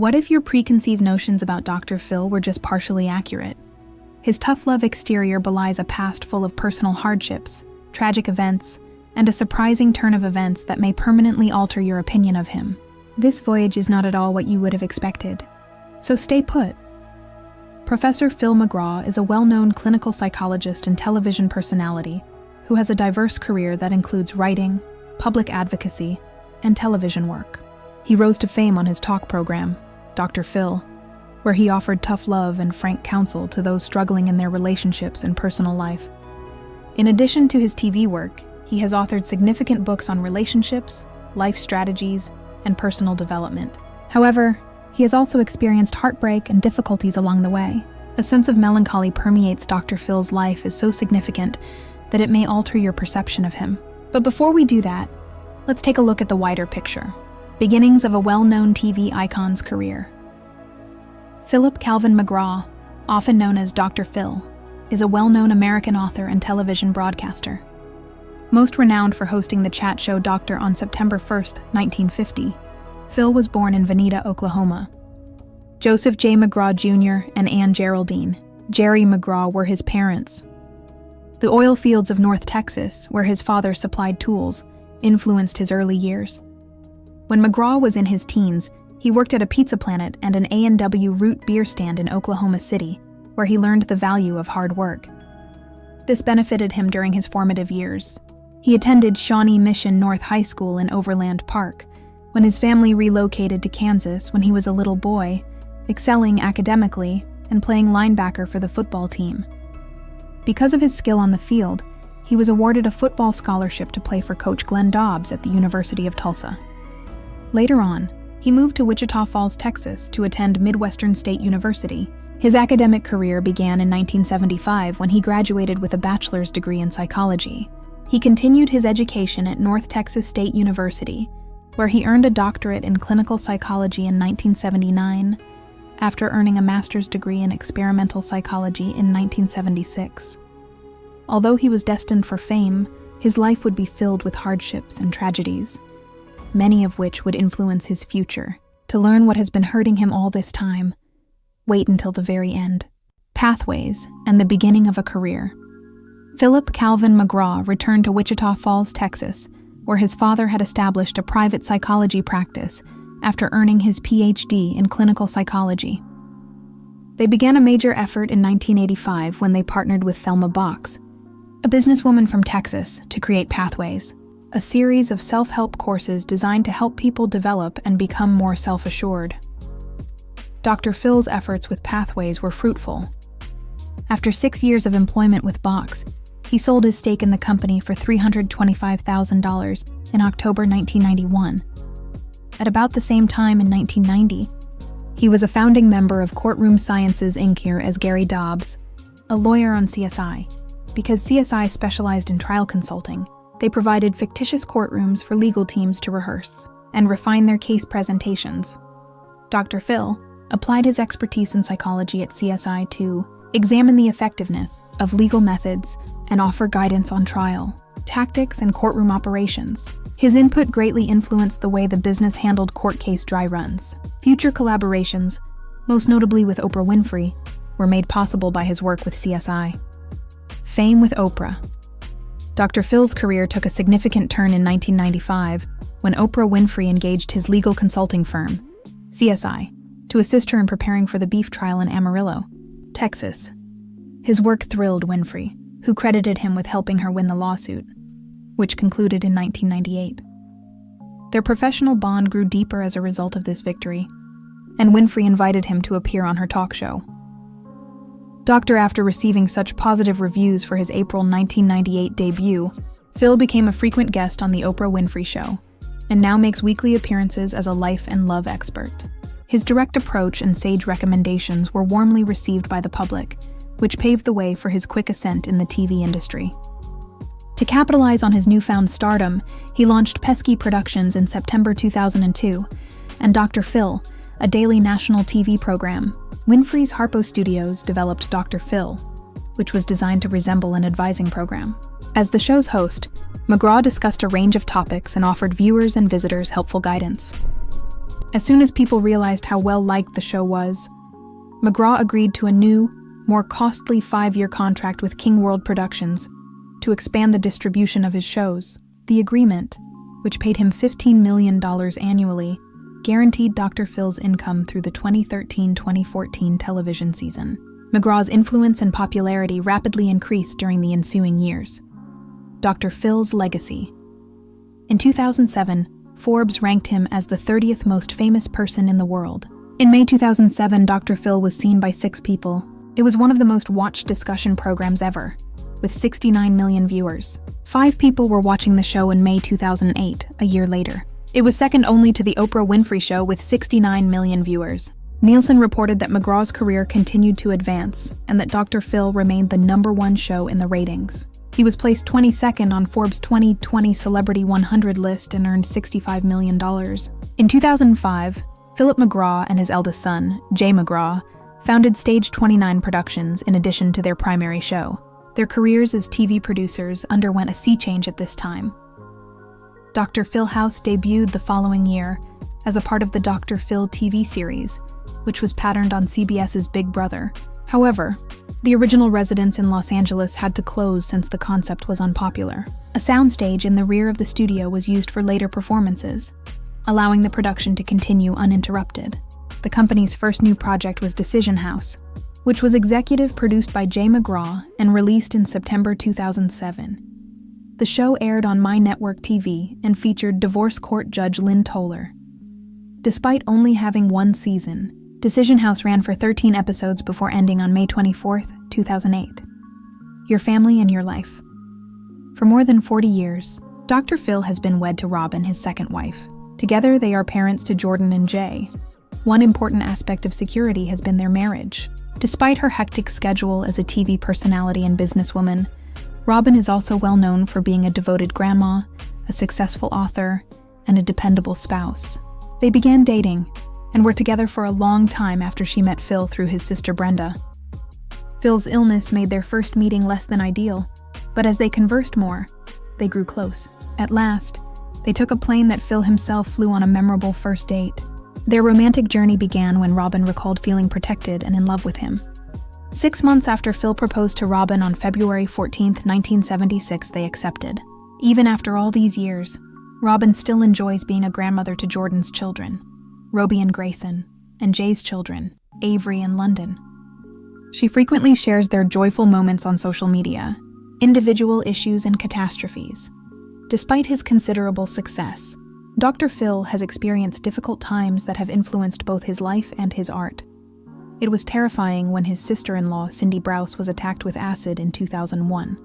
What if your preconceived notions about Dr. Phil were just partially accurate? His tough love exterior belies a past full of personal hardships, tragic events, and a surprising turn of events that may permanently alter your opinion of him. This voyage is not at all what you would have expected, so stay put. Professor Phil McGraw is a well-known clinical psychologist and television personality who has a diverse career that includes writing, public advocacy, and television work. He rose to fame on his talk program, Dr. Phil, where he offered tough love and frank counsel to those struggling in their relationships and personal life. In addition to his TV work, he has authored significant books on relationships, life strategies, and personal development. However, he has also experienced heartbreak and difficulties along the way. A sense of melancholy permeates Dr. Phil's life is so significant that it may alter your perception of him. But before we do that, let's take a look at the wider picture. Beginnings of a well-known TV icon's career. Philip Calvin McGraw, often known as Dr. Phil, is a well-known American author and television broadcaster. Most renowned for hosting the chat show Doctor on September 1, 1950, Phil was born in Veneta, Oklahoma. Joseph J. McGraw Jr. and Anne Geraldine, Jerry McGraw, were his parents. The oil fields of North Texas, where his father supplied tools, influenced his early years. When McGraw was in his teens, he worked at a Pizza Planet and an A&W root beer stand in Oklahoma City, where he learned the value of hard work. This benefited him during his formative years. He attended Shawnee Mission North High School in Overland Park, when his family relocated to Kansas when he was a little boy, excelling academically and playing linebacker for the football team. Because of his skill on the field, he was awarded a football scholarship to play for Coach Glenn Dobbs at the University of Tulsa. Later on, he moved to Wichita Falls, Texas to attend Midwestern State University. His academic career began in 1975 when he graduated with a bachelor's degree in psychology. He continued his education at North Texas State University, where he earned a doctorate in clinical psychology in 1979, after earning a master's degree in experimental psychology in 1976. Although he was destined for fame, his life would be filled with hardships and tragedies, many of which would influence his future. To learn what has been hurting him all this time, wait until the very end. Pathways and the beginning of a career. Philip Calvin McGraw returned to Wichita Falls, Texas, where his father had established a private psychology practice after earning his PhD in clinical psychology. They began a major effort in 1985 when they partnered with Thelma Box, a businesswoman from Texas, to create Pathways, a series of self-help courses designed to help people develop and become more self-assured. Dr. Phil's efforts with Pathways were fruitful. After 6 years of employment with Box, he sold his stake in the company for $325,000 in October 1991. At about the same time in 1990, he was a founding member of Courtroom Sciences Inc. here as Gary Dobbs, a lawyer on CSI. Because CSI specialized in trial consulting, they provided fictitious courtrooms for legal teams to rehearse and refine their case presentations. Dr. Phil applied his expertise in psychology at CSI to examine the effectiveness of legal methods and offer guidance on trial, tactics, and courtroom operations. His input greatly influenced the way the business handled court case dry runs. Future collaborations, most notably with Oprah Winfrey, were made possible by his work with CSI. Fame with Oprah. Dr. Phil's career took a significant turn in 1995 when Oprah Winfrey engaged his legal consulting firm, CSI, to assist her in preparing for the beef trial in Amarillo, Texas. His work thrilled Winfrey, who credited him with helping her win the lawsuit, which concluded in 1998. Their professional bond grew deeper as a result of this victory, and Winfrey invited him to appear on her talk show. After receiving such positive reviews for his April 1998 debut, Phil became a frequent guest on The Oprah Winfrey Show, and now makes weekly appearances as a life and love expert. His direct approach and sage recommendations were warmly received by the public, which paved the way for his quick ascent in the TV industry. To capitalize on his newfound stardom, he launched Pesky Productions in September 2002, and Dr. Phil, a daily national TV program. Winfrey's Harpo Studios developed Dr. Phil, which was designed to resemble an advising program. As the show's host, McGraw discussed a range of topics and offered viewers and visitors helpful guidance. As soon as people realized how well-liked the show was, McGraw agreed to a new, more costly 5-year contract with King World Productions to expand the distribution of his shows. The agreement, which paid him $15 million annually, guaranteed Dr. Phil's income through the 2013-2014 television season. McGraw's influence and popularity rapidly increased during the ensuing years. Dr. Phil's legacy. In 2007, Forbes ranked him as the 30th most famous person in the world. In May 2007, Dr. Phil was seen by 6 people. It was one of the most watched discussion programs ever, with 69 million viewers. 5 people were watching the show in May 2008, a year later. It was second only to The Oprah Winfrey Show with 69 million viewers. Nielsen reported that McGraw's career continued to advance and that Dr. Phil remained the #1 show in the ratings. He was placed 22nd on Forbes' 2020 Celebrity 100 list and earned $65 million. In 2005, Philip McGraw and his eldest son, Jay McGraw, founded Stage 29 Productions in addition to their primary show. Their careers as TV producers underwent a sea change at this time. Dr. Phil House debuted the following year as a part of the Dr. Phil TV series, which was patterned on CBS's Big Brother. However, the original residence in Los Angeles had to close since the concept was unpopular. A soundstage in the rear of the studio was used for later performances, allowing the production to continue uninterrupted. The company's first new project was Decision House, which was executive produced by Jay McGraw and released in September 2007. The show aired on My Network TV and featured divorce court judge Lynn Toler. Despite only having 1 season, Decision House ran for 13 episodes before ending on May 24, 2008. Your family and your life. For more than 40 years, Dr. Phil has been wed to Robin, his second wife. Together, they are parents to Jordan and Jay. One important aspect of security has been their marriage. Despite her hectic schedule as a TV personality and businesswoman, Robin is also well known for being a devoted grandma, a successful author, and a dependable spouse. They began dating and were together for a long time after she met Phil through his sister Brenda. Phil's illness made their first meeting less than ideal, but as they conversed more, they grew close. At last, they took a plane that Phil himself flew on a memorable first date. Their romantic journey began when Robin recalled feeling protected and in love with him. 6 months after Phil proposed to Robin on February 14, 1976, they accepted. Even after all these years, Robin still enjoys being a grandmother to Jordan's children, Roby and Grayson, and Jay's children, Avery and London. She frequently shares their joyful moments on social media, individual issues and catastrophes. Despite his considerable success, Dr. Phil has experienced difficult times that have influenced both his life and his art. It was terrifying when his sister-in-law, Cindy Browse, was attacked with acid in 2001.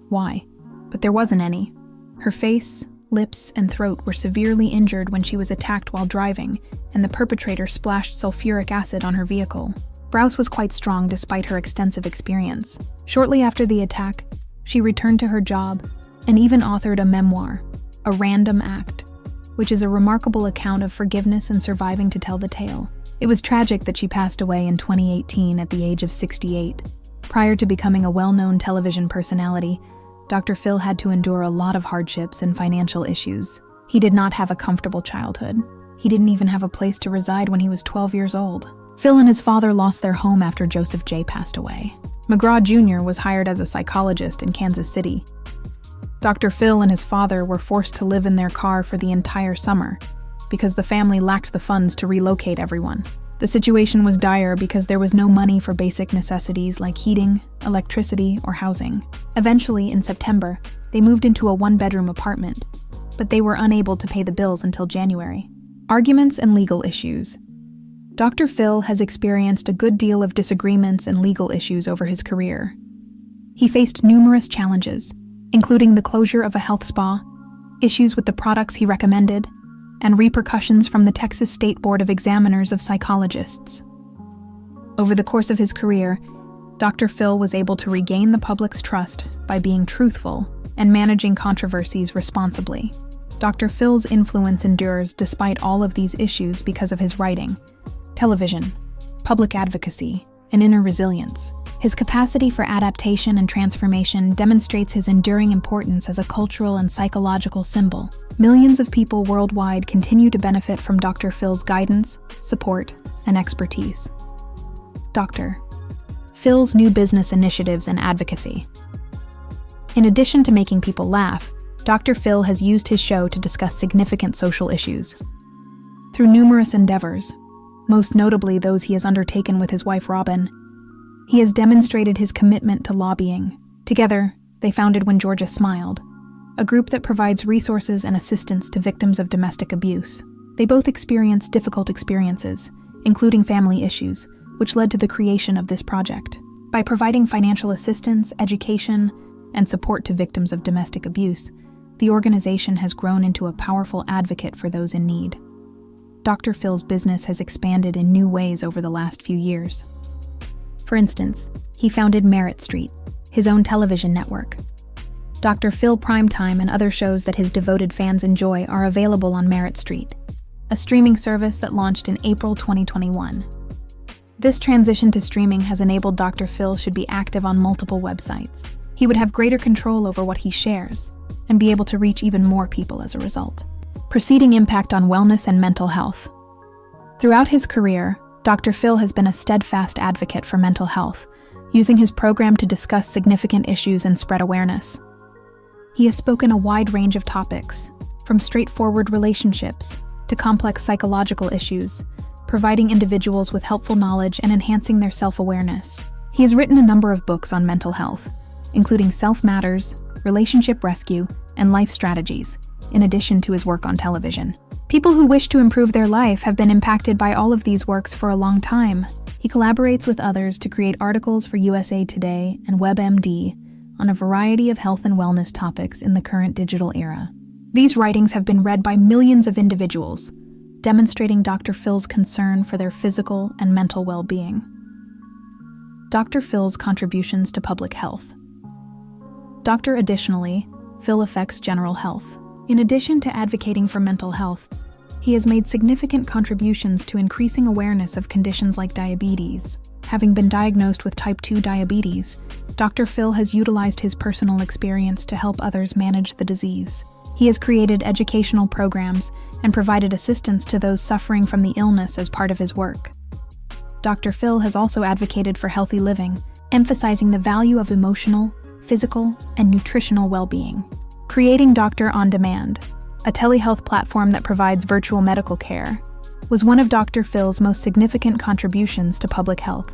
Why? But there wasn't any. Her face, lips, and throat were severely injured when she was attacked while driving, and the perpetrator splashed sulfuric acid on her vehicle. Browse was quite strong despite her extensive experience. Shortly after the attack, she returned to her job and even authored a memoir, A Random Act, which is a remarkable account of forgiveness and surviving to tell the tale. It was tragic that she passed away in 2018 at the age of 68. Prior to becoming a well-known television personality, Dr. Phil had to endure a lot of hardships and financial issues. He did not have a comfortable childhood. He didn't even have a place to reside when he was 12 years old. Phil and his father lost their home after Joseph Jay passed away. McGraw Jr. was hired as a psychologist in Kansas City. Dr. Phil and his father were forced to live in their car for the entire summer because the family lacked the funds to relocate everyone. The situation was dire because there was no money for basic necessities like heating, electricity, or housing. Eventually, in September, they moved into a 1-bedroom apartment, but they were unable to pay the bills until January. Arguments and legal issues. Dr. Phil has experienced a good deal of disagreements and legal issues over his career. He faced numerous challenges, including the closure of a health spa, issues with the products he recommended, and repercussions from the Texas State Board of Examiners of Psychologists. Over the course of his career, Dr. Phil was able to regain the public's trust by being truthful and managing controversies responsibly. Dr. Phil's influence endures despite all of these issues because of his writing, television, public advocacy, and inner resilience. His capacity for adaptation and transformation demonstrates his enduring importance as a cultural and psychological symbol. Millions of people worldwide continue to benefit from Dr. Phil's guidance, support, and expertise. Dr. Phil's new business initiatives and advocacy. In addition to making people laugh, Dr. Phil has used his show to discuss significant social issues. Through numerous endeavors, most notably those he has undertaken with his wife Robin, he has demonstrated his commitment to lobbying. Together, they founded When Georgia Smiled, a group that provides resources and assistance to victims of domestic abuse. They both experienced difficult experiences, including family issues, which led to the creation of this project. By providing financial assistance, education, and support to victims of domestic abuse, the organization has grown into a powerful advocate for those in need. Dr. Phil's business has expanded in new ways over the last few years. For instance, he founded Merit Street, his own television network. Dr. Phil Primetime and other shows that his devoted fans enjoy are available on Merit Street, a streaming service that launched in April 2021. This transition to streaming has enabled Dr. Phil should be active on multiple websites. He would have greater control over what he shares and be able to reach even more people as a result. Preceding impact on wellness and mental health. Throughout his career, Dr. Phil has been a steadfast advocate for mental health, using his program to discuss significant issues and spread awareness. He has spoken a wide range of topics, from straightforward relationships to complex psychological issues, providing individuals with helpful knowledge and enhancing their self-awareness. He has written a number of books on mental health, including Self Matters, Relationship Rescue, and Life Strategies, in addition to his work on television. People who wish to improve their life have been impacted by all of these works for a long time. He collaborates with others to create articles for USA Today and WebMD on a variety of health and wellness topics in the current digital era. These writings have been read by millions of individuals, demonstrating Dr. Phil's concern for their physical and mental well-being. Dr. Phil's contributions to public health. Additionally, Phil affects general health. In addition to advocating for mental health, he has made significant contributions to increasing awareness of conditions like diabetes. Having been diagnosed with type 2 diabetes, Dr. Phil has utilized his personal experience to help others manage the disease. He has created educational programs and provided assistance to those suffering from the illness as part of his work. Dr. Phil has also advocated for healthy living, emphasizing the value of emotional, physical, and nutritional well-being. Creating Doctor On Demand, a telehealth platform that provides virtual medical care, was one of Dr. Phil's most significant contributions to public health.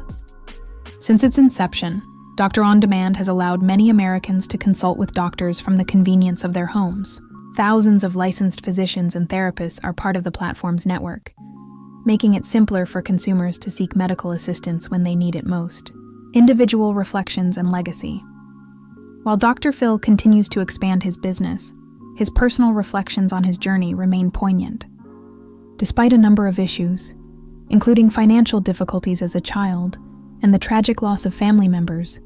Since its inception, Doctor On Demand has allowed many Americans to consult with doctors from the convenience of their homes. Thousands of licensed physicians and therapists are part of the platform's network, making it simpler for consumers to seek medical assistance when they need it most. Individual reflections and legacy. While Dr. Phil continues to expand his business, his personal reflections on his journey remain poignant. Despite a number of issues, including financial difficulties as a child and the tragic loss of family members,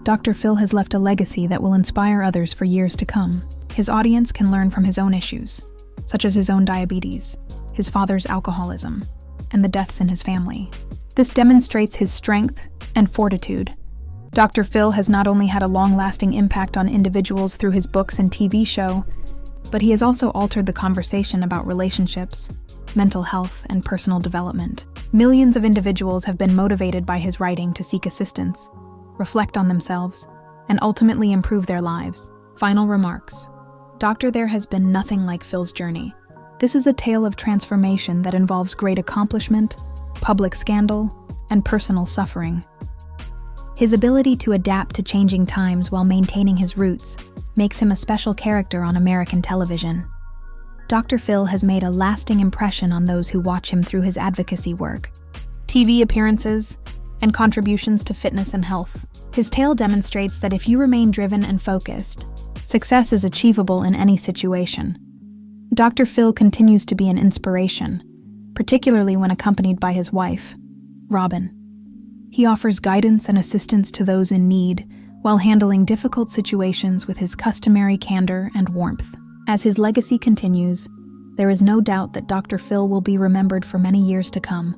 Dr. Phil has left a legacy that will inspire others for years to come. His audience can learn from his own issues, such as his own diabetes, his father's alcoholism, and the deaths in his family. This demonstrates his strength and fortitude. Dr. Phil has not only had a long-lasting impact on individuals through his books and TV show, but he has also altered the conversation about relationships, mental health, and personal development. Millions of individuals have been motivated by his writing to seek assistance, reflect on themselves, and ultimately improve their lives. Final remarks. There has been nothing like Phil's journey. This is a tale of transformation that involves great accomplishment, public scandal, and personal suffering. His ability to adapt to changing times while maintaining his roots makes him a special character on American television. Dr. Phil has made a lasting impression on those who watch him through his advocacy work, TV appearances, and contributions to fitness and health. His tale demonstrates that if you remain driven and focused, success is achievable in any situation. Dr. Phil continues to be an inspiration, particularly when accompanied by his wife, Robin. He offers guidance and assistance to those in need while handling difficult situations with his customary candor and warmth. As his legacy continues, there is no doubt that Dr. Phil will be remembered for many years to come.